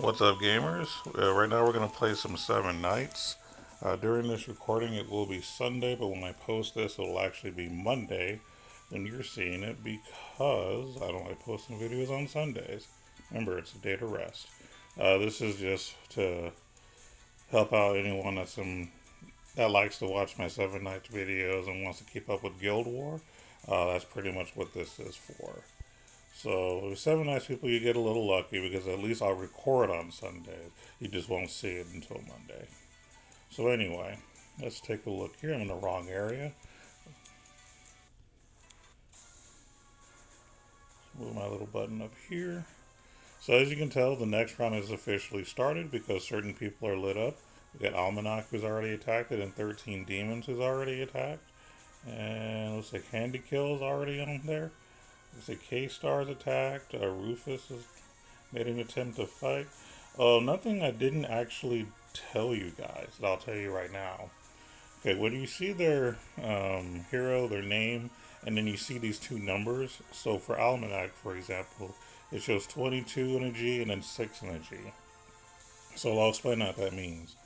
What's up, gamers? Right now, we're going to play some Seven Nights. During this recording, it will be Sunday, but when I post this, it'll actually be Monday when you're seeing it because I don't like posting videos on Sundays. Remember, it's a day to rest. This is just to help out anyone that likes to watch my Seven Nights videos and wants to keep up with Guild War. That's pretty much what this is for. So with Seven Nights people, you get a little lucky because at least I'll record on Sunday. You just won't see it until Monday. So anyway, let's take a look here. I'm in the wrong area. Move my little button up here. So as you can tell, the next round is officially started because certain people are lit up. We got Almanac who's already attacked it and 13 Demons who's already attacked. And looks like Handy Kill is already on there. Looks like K-Star's attacked. Rufus has made an attempt to fight. Nothing I didn't actually tell you guys that I'll tell you right now. Okay, when you see their hero, their name, and then you see these two numbers. So for Almanac, for example, it shows 22 in a G and then 6 in a G. So I'll explain what that means.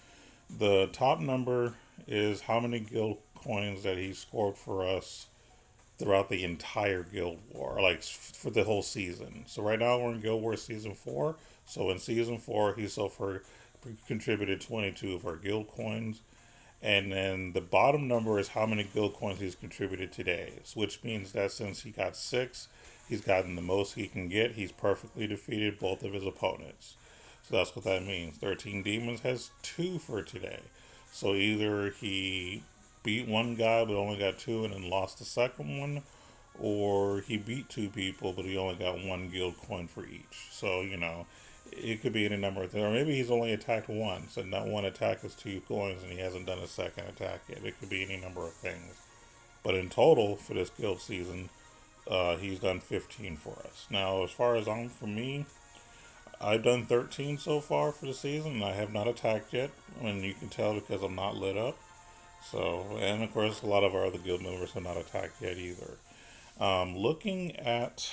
The top number is how many guild coins that he scored for us throughout the entire Guild War, like for the whole season. So right now we're in Guild War season 4. So in season 4, he so far contributed 22 of our guild coins. And then the bottom number is how many guild coins he's contributed today, which means that since he got 6, he's gotten the most he can get. He's perfectly defeated both of his opponents. So that's what that means. 13 Demons has 2 for today. So either he beat one guy but only got 2 and then lost the second one, or he beat 2 people but he only got 1 guild coin for each. So, it could be any number of things. Or maybe he's only attacked once, and that one attack is 2 coins, and he hasn't done a second attack yet. It could be any number of things. But in total, for this guild season, he's done 15 for us. Now, as far as for me, I've done 13 so far for the season, and I have not attacked yet. And you can tell because I'm not lit up. So, and of course, a lot of our other guild members have not attacked yet either. Looking at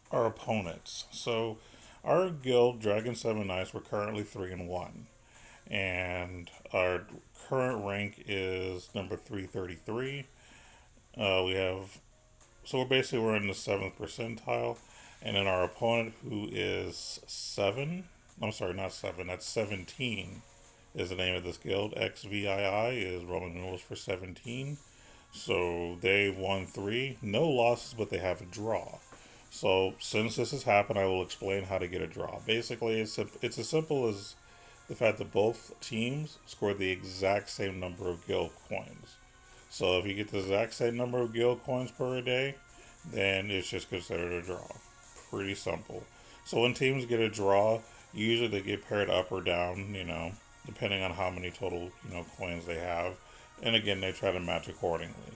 our opponents. So, our guild, Dragon 7 Knights, we're currently 3-1. And our current rank is number 333. We have, so we're in the 7th percentile. And then our opponent, who is 7, I'm sorry, not 7, that's 17, is the name of this guild. XVII is Roman numerals for 17. So they've won 3, no losses, but they have a draw. So since this has happened, I will explain how to get a draw. Basically, it's as simple as the fact that both teams scored the exact same number of guild coins. So if you get the exact same number of guild coins per day, then it's just considered a draw. Pretty simple. So when teams get a draw, usually they get paired up or down, depending on how many total, coins they have. And again, they try to match accordingly.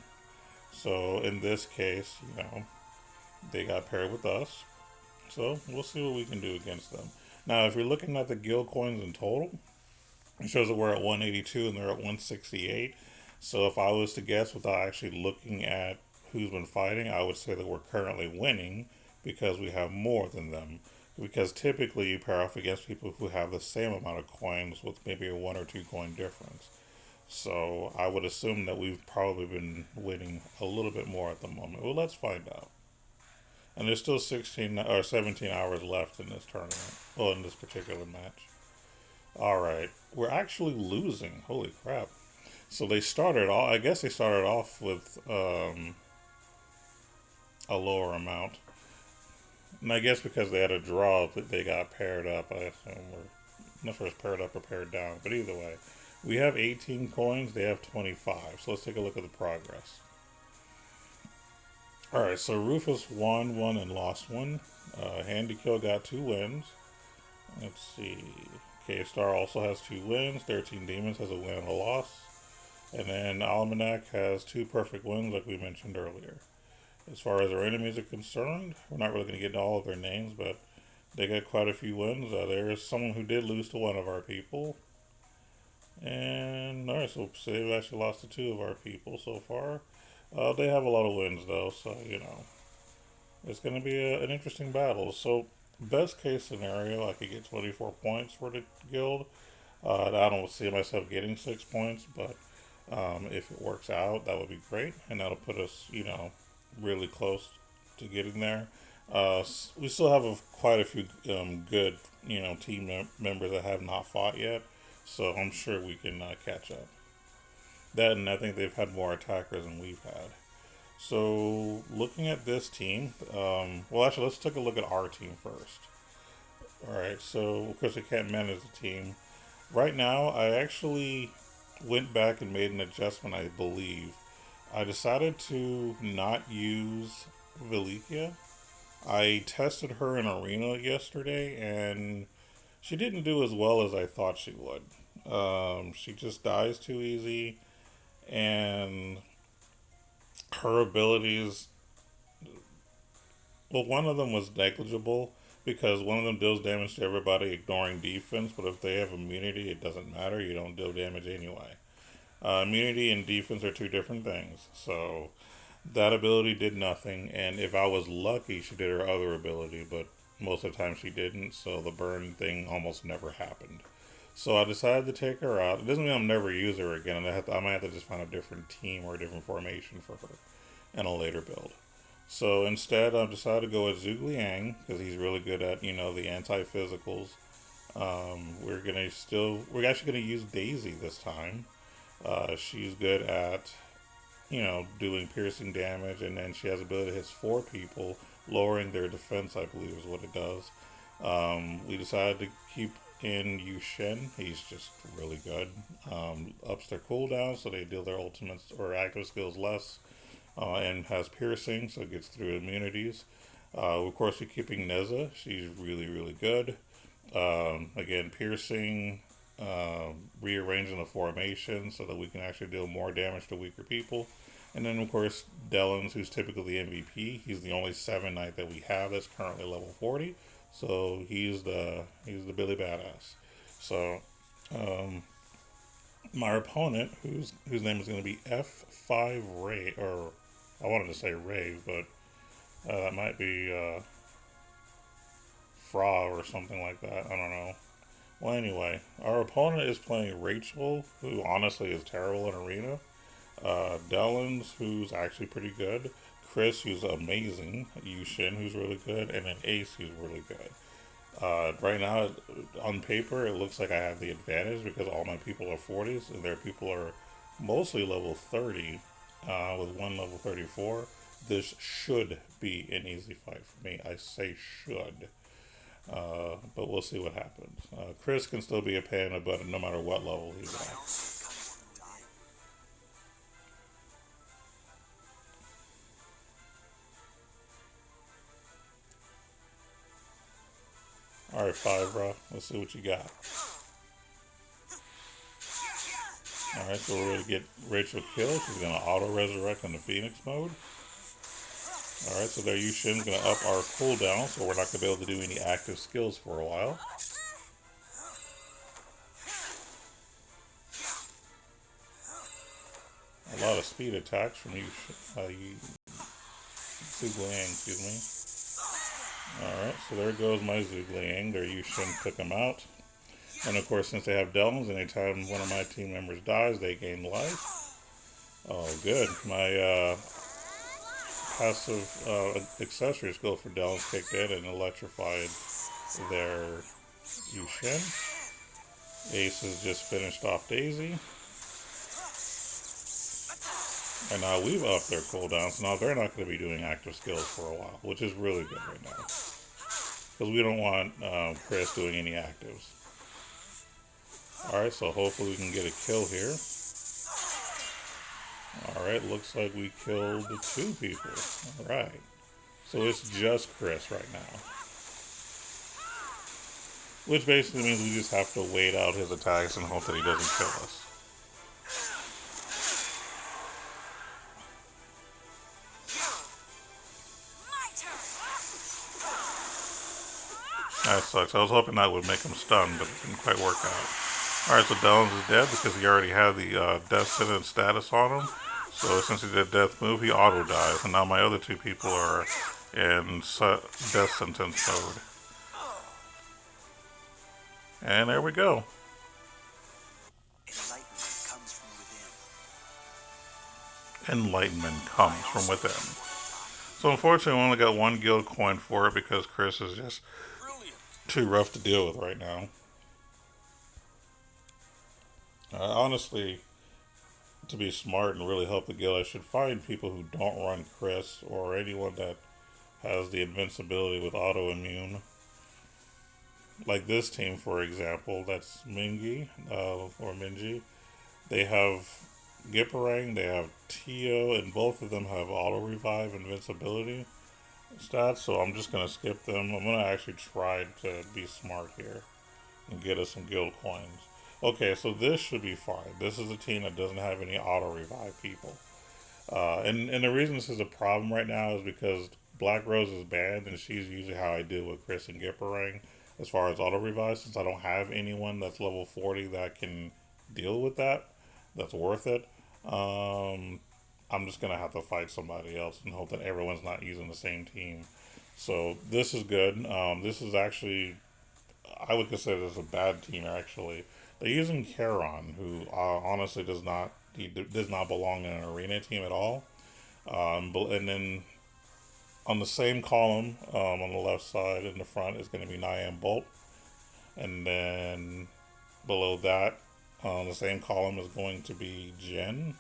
So in this case, they got paired with us. So we'll see what we can do against them. Now, if you're looking at the guild coins in total, it shows that we're at 182 and they're at 168. So if I was to guess without actually looking at who's been fighting, I would say that we're currently winning because we have more than them. Because typically you pair off against people who have the same amount of coins with maybe a 1 or 2 coin difference. So I would assume that we've probably been winning a little bit more at the moment. Well, let's find out. And there's still 16 or 17 hours left in this tournament. Well, in this particular match. Alright. We're actually losing. Holy crap. So I guess they started off with a lower amount. And I guess because they had a draw, they got paired up. I assume. I'm not sure it's paired up or paired down. But either way. We have 18 coins. They have 25. So let's take a look at the progress. Alright, so Rufus won 1 and lost 1. Handy Kill got 2 wins. Let's see. K-Star also has 2 wins. 13 Demons has a win and a loss. And then Almanac has 2 perfect wins, like we mentioned earlier. As far as our enemies are concerned, we're not really going to get into all of their names, but they got quite a few wins. There's someone who did lose to one of our people. And, alright, so they've actually lost to 2 of our people so far. They have a lot of wins, though, so, it's going to be an interesting battle. So, Best case scenario, I could get 24 points for the guild. I don't see myself getting 6 points, but if it works out, that would be great, and that'll put us, really close to getting there. We still have quite a few good, team members that have not fought yet, so I'm sure we can catch up. That, and I think they've had more attackers than we've had. So, looking at this team, well, actually, let's take a look at our team first. All right, so of course, I can't manage the team. Right now, I actually went back and made an adjustment, I believe. I decided to not use Velikia. I tested her in Arena yesterday, and she didn't do as well as I thought she would. She just dies too easy, and her abilities, well, one of them was negligible because one of them deals damage to everybody ignoring defense, but if they have immunity, it doesn't matter. You don't deal damage anyway. Immunity and defense are two different things. So that ability did nothing, and if I was lucky, she did her other ability, but most of the time she didn't, so the burn thing almost never happened. So I decided to take her out. It doesn't mean I'll never use her again. I might have to just find a different team or a different formation for her in a later build. So instead, I decided to go with Zhuge Liang because he's really good at the anti physicals. We're actually gonna use Daisy this time. She's good at doing piercing damage, and then she has the ability to hit four people, lowering their defense, I believe is what it does. We decided to keep in Yu Shen. He's just really good. Ups their cooldown, so they deal their ultimates or active skills less, and has piercing, so it gets through immunities. Of course, we're keeping Neza. She's really, really good. Again, piercing, rearranging the formation so that we can actually deal more damage to weaker people. And then, of course, Dellins, who's typically the MVP. He's the only 7 Knight that we have that's currently level 40. So he's the Billy Badass. So my opponent, whose name is going to be F5 Ray, or I wanted to say Rave, but that might be Fra or something like that. I don't know. Well, anyway, our opponent is playing Rachel, who honestly is terrible in Arena. Dellins, who's actually pretty good. Chris, who's amazing. Yushin, who's really good. And then Ace, who's really good. Right now, on paper, it looks like I have the advantage because all my people are 40s, and their people are mostly level 30, with one level 34. This should be an easy fight for me. I say should. But we'll see what happens. Chris can still be a pain in the butt no matter what level he's at. Alright, 5, bro. Let's see what you got. Alright, so we're going to get Rachel killed. She's going to auto-resurrect in the Phoenix mode. Alright, so there Yushin's going to up our cooldown, so we're not going to be able to do any active skills for a while. A lot of speed attacks from Zhuge Liang, excuse me. Alright, so there goes my Zhuge Liang. There Yushin took him out. And of course, since they have Delms, anytime one of my team members dies, they gain life. Oh, good. My passive accessory skill for Delms kicked in and electrified their Yushin. Ace has just finished off Daisy. And now we've upped their cooldown, so now they're not going to be doing active skills for a while, which is really good right now. Because we don't want Chris doing any actives. Alright, so hopefully we can get a kill here. Alright, looks like we killed 2 people. Alright. So it's just Chris right now. Which basically means we just have to wait out his attacks and hope that he doesn't kill us. That sucks. I was hoping that would make him stun, but it didn't quite work out. Alright, so Dellins is dead because he already had the death sentence status on him. So since he did death move, he auto dies. And now my other 2 people are in death sentence mode. And there we go. Enlightenment comes from within. So unfortunately, we only got one guild coin for it because Chris is just too rough to deal with right now. Honestly, to be smart and really help the guild, I should find people who don't run Chris or anyone that has the invincibility with autoimmune. Like this team, for example, that's Mingy, or Minji. They have Gipperang, they have Tio, and both of them have auto revive invincibility stats, so I'm just gonna skip them. I'm gonna actually try to be smart here and get us some guild coins. Okay, so this should be fine. This is a team that doesn't have any auto revive people. And the reason this is a problem right now is because Black Rose is banned, and she's usually how I deal with Chris and Gipperang as far as auto revive, since I don't have anyone that's level 40 that can deal with that, that's worth it. Um, I'm just gonna have to fight somebody else and hope that everyone's not using the same team. So this is good. This is actually, I would consider this a bad team actually. They're using Charon, who honestly does not belong in an arena team at all. And then on the same column, on the left side in the front is going to be Niam Bolt, and then below that, on the same column is going to be Jin.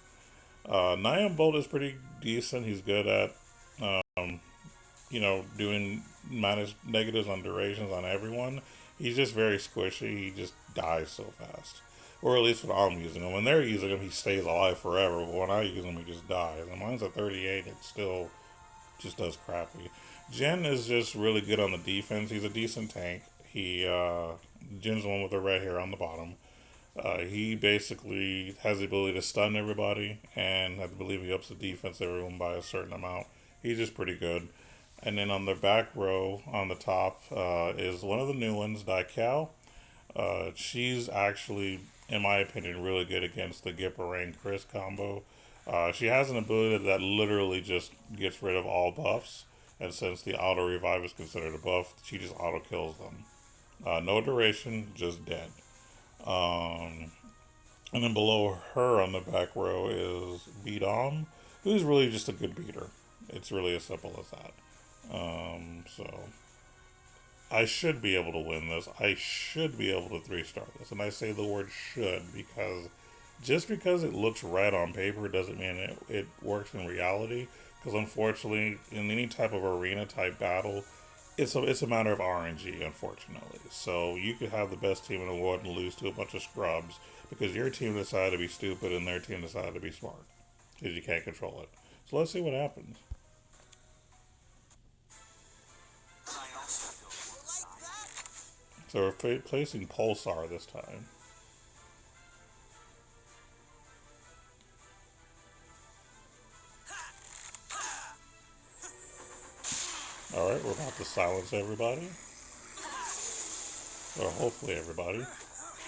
Niam Bolt is pretty decent. He's good at doing minus negatives on durations on everyone. He's just very squishy. He just dies so fast. Or at least when I'm using him. When they're using him, he stays alive forever. But when I use him, he just dies. And mine's at 38. It still just does crappy. Jin is just really good on the defense. He's a decent tank. Jin's the one with the red hair on the bottom. He basically has the ability to stun everybody, and I believe he ups the defense of everyone by a certain amount. He's just pretty good. And then on the back row, on the top, is one of the new ones, Daikao. She's actually, in my opinion, really good against the Gipperang Chris combo. She has an ability that literally just gets rid of all buffs, and since the auto revive is considered a buff, she just auto kills them. No duration, just dead. Um, and then below her on the back row is Beatom, who's really just a good beater. It's really as simple as that. So I should be able to win this. I should be able to 3-star this. And I say the word should because just because it looks right on paper doesn't mean it works in reality. Because unfortunately, in any type of arena type battle, it's a matter of RNG, unfortunately. So you could have the best team in the world and lose to a bunch of scrubs because your team decided to be stupid and their team decided to be smart because you can't control it. So let's see what happens. So we're placing Pulsar this time. Alright, we're about to silence everybody. Or hopefully everybody.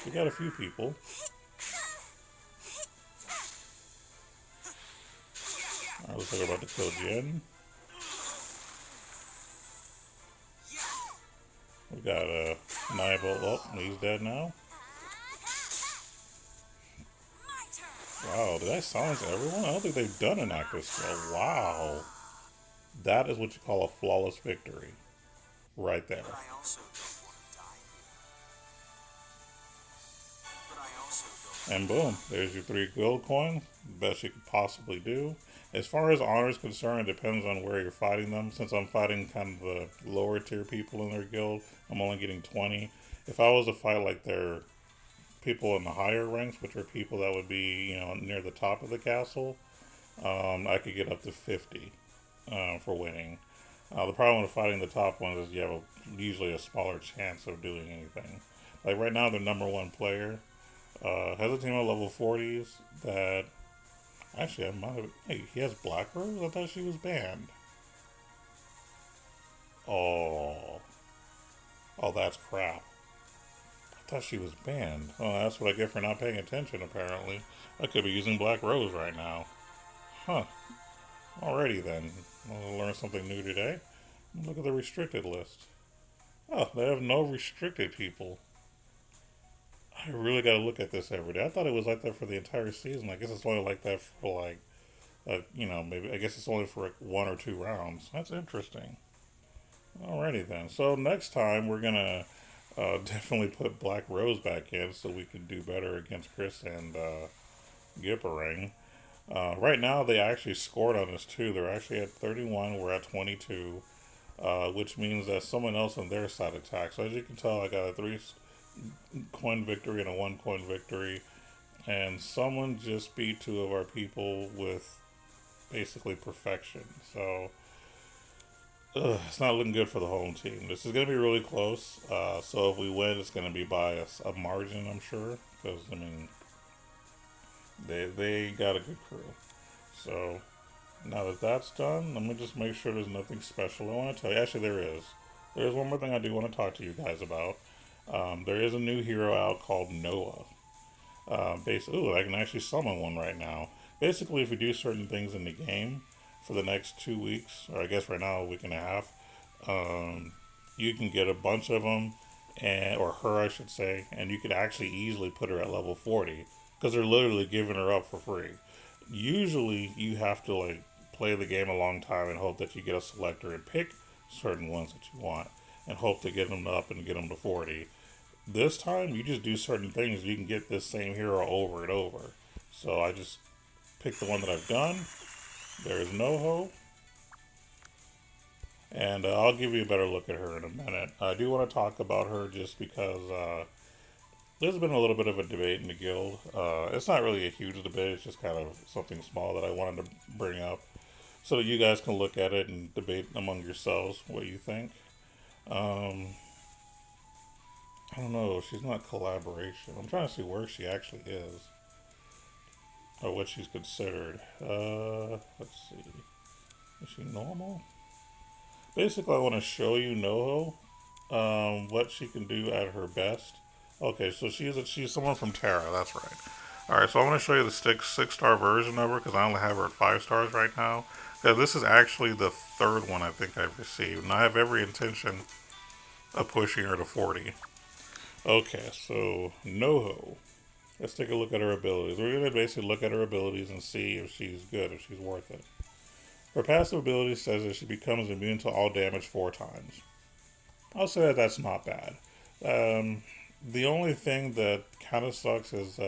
We got a few people. Alright, looks like we're about to kill Jin. We got a Nibel. Oh, he's dead now. Wow, did I silence everyone? I don't think they've done an active skill. Wow. That is what you call a flawless victory. Right there. And boom, there's your 3 gold coins. Best you could possibly do. As far as honor is concerned, it depends on where you're fighting them. Since I'm fighting kind of the lower tier people in their guild, I'm only getting 20. If I was to fight like their people in the higher ranks, which are people that would be, near the top of the castle, I could get up to 50 for winning. The problem with fighting the top ones is you have usually a smaller chance of doing anything. Like right now, the number 1 player has a team of level 40s that actually I might have. Hey, he has Black Rose. I thought she was banned. Oh, that's crap. I thought she was banned. Oh, that's what I get for not paying attention. Apparently, I could be using Black Rose right now. Huh. Alrighty then. I'll learn something new today. Look at the restricted list. Oh, they have no restricted people. I really got to look at this every day. I thought it was like that for the entire season. I guess it's only like that for like, maybe I guess it's only for like 1 or 2 rounds. That's interesting. Alrighty then. So next time we're gonna definitely put Black Rose back in so we can do better against Chris and Gipperang. Right now they actually scored on us too. They're actually at 31. We're at 22. Which means that someone else on their side attacked. So as you can tell, I got a 3 coin victory and a 1 coin victory, and someone just beat 2 of our people with basically perfection. So it's not looking good for the home team. This is going to be really close. So if we win, it's going to be by a margin, I'm sure, because I mean they got a good crew. So now that that's done, let me just make sure there's nothing special I want to tell you. Actually, there is. There's one more thing I do want to talk to you guys about. There is a new hero out called Noho. I can actually summon one right now. Basically, if you do certain things in the game for the next 2 weeks, or I guess right now a week and a half, you can get a bunch of them, or her, I should say, and you could actually easily put her at level 40 because they're literally giving her up for free. Usually, you have to like play the game a long time and hope that you get a selector and pick certain ones that you want and hope to get them up and get them to 40. This time, you just do certain things, you can get this same hero over and over. So I just picked the one that I've done. There's Noho. And I'll give you a better look at her in a minute. I do want to talk about her just because there's been a little bit of a debate in the guild. It's not really a huge debate, it's just kind of something small that I wanted to bring up so that you guys can look at it and debate among yourselves what you think. Um, I don't know, she's not collaboration. I'm trying to see where she actually is or what she's considered. Let's see. Is she normal? Basically, I want to show you Noho, what she can do at her best. Okay, so she's someone from Terra. That's right. All right, so I want to show you the six-star version of her because I only have her at 5 stars right now. This is actually the third one I think I've received, and I have every intention of pushing her to 40. Okay, so Noho. Let's take a look at her abilities. We're going to basically look at her abilities and see if she's good, if she's worth it. Her passive ability says that she becomes immune to all damage 4 times. I'll say that that's not bad. The only thing that kind of sucks is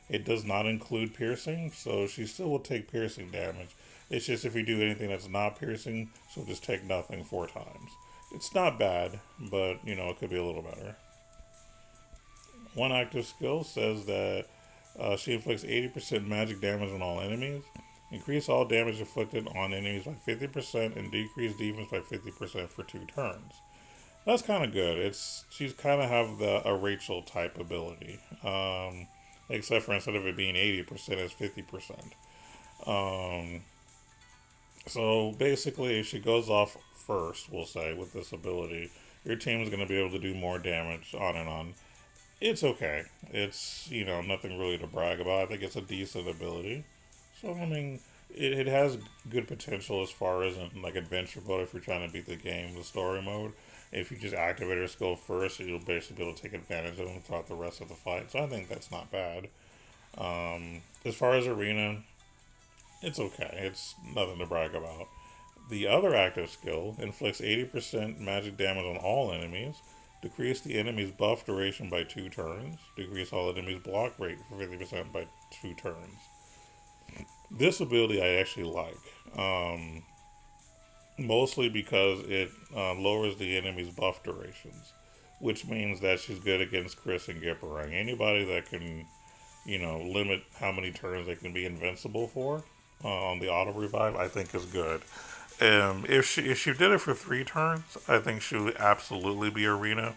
it does not include piercing, so she still will take piercing damage. It's just if you do anything that's not piercing, she'll just take nothing 4 times. It's not bad, but it could be a little better. One active skill says that she inflicts 80% magic damage on all enemies, increase all damage inflicted on enemies by 50%, and decrease defense by 50% for 2 turns. That's kind of good. She's kind of have a Rachel type ability, except for instead of it being 80%, it's 50%. So basically, if she goes off first, we'll say with this ability, your team is going to be able to do more damage on and on. It's okay. It's nothing really to brag about. I think it's a decent ability. So I mean, it has good potential as far as in like adventure mode. If you're trying to beat the game, the story mode. If you just activate her skill first, you'll basically be able to take advantage of them throughout the rest of the fight. So I think that's not bad. As far as arena, it's okay. It's nothing to brag about. The other active skill inflicts 80% magic damage on all enemies, decrease the enemy's buff duration by 2 turns, decrease all enemies' block rate for 50% by 2 turns. This ability I actually like, mostly because it lowers the enemy's buff durations, which means that she's good against Chris and Gipperang. Anybody that can, limit how many turns they can be invincible for on the auto revive, I think is good. If she did it for 3 turns, I think she would absolutely be arena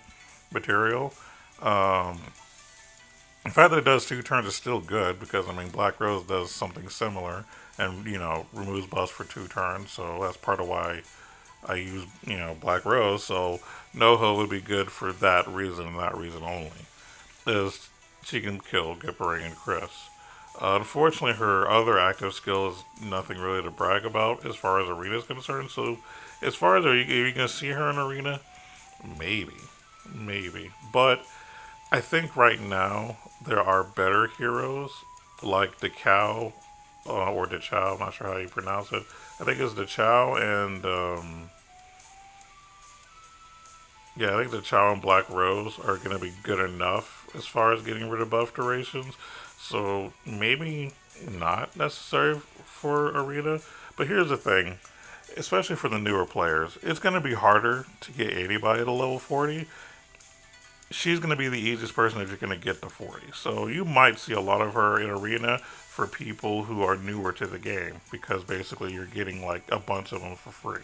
material. The fact that it does 2 turns is still good because I mean Black Rose does something similar and removes buffs for 2 turns, so that's part of why I use Black Rose. So Noho would be good for that reason and that reason only, is she can kill Gipperang and Chris. Unfortunately, her other active skill is nothing really to brag about as far as arena is concerned. So, as far as are you going to see her in arena? Maybe, but I think right now there are better heroes like the cow or the chow. I'm not sure how you pronounce it. I think it's the chow and yeah, I think the Chow and Black Rose are going to be good enough as far as getting rid of buff durations. So maybe not necessary for Arena. But here's the thing, especially for the newer players, it's going to be harder to get anybody to level 40. She's going to be the easiest person that you're going to get to 40. So you might see a lot of her in Arena for people who are newer to the game because basically you're getting like a bunch of them for free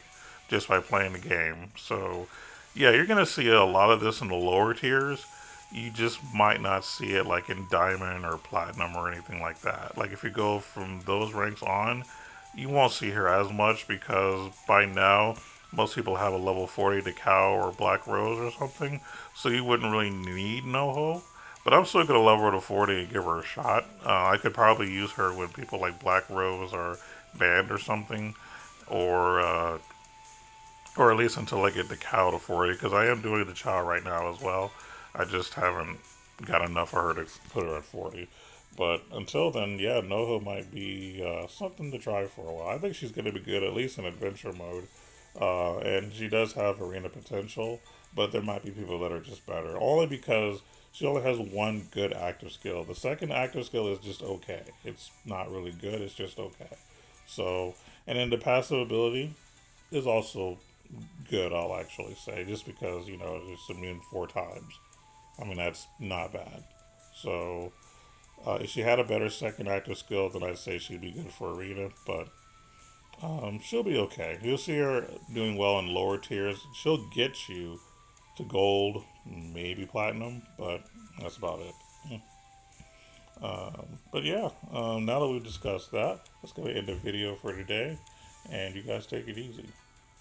just by playing the game. So yeah, you're going to see a lot of this in the lower tiers. You just might not see it like in Diamond or Platinum or anything like that. Like if you go from those ranks on, you won't see her as much because by now most people have a level 40 to Cow or Black Rose or something, so you wouldn't really need Noho. But I'm still gonna level her to 40 and give her a shot. I could probably use her when people like Black Rose are banned or something, or or at least until I get the Cow to 40, because I am doing the Chow right now as well. I just haven't got enough of her to put her at 40. But until then, yeah, Noho might be something to try for a while. I think she's going to be good, at least in adventure mode. And she does have arena potential, but there might be people that are just better. Only because she only has one good active skill. The second active skill is just okay. It's not really good, it's just okay. So, and then the passive ability is also good, I'll actually say, just because, it's immune 4 times. I mean, that's not bad. So, if she had a better second active skill, then I'd say she'd be good for arena, but she'll be okay. You'll see her doing well in lower tiers. She'll get you to gold, maybe platinum, but that's about it. But yeah, now that we've discussed that, let's go ahead and end the video for today, and you guys take it easy.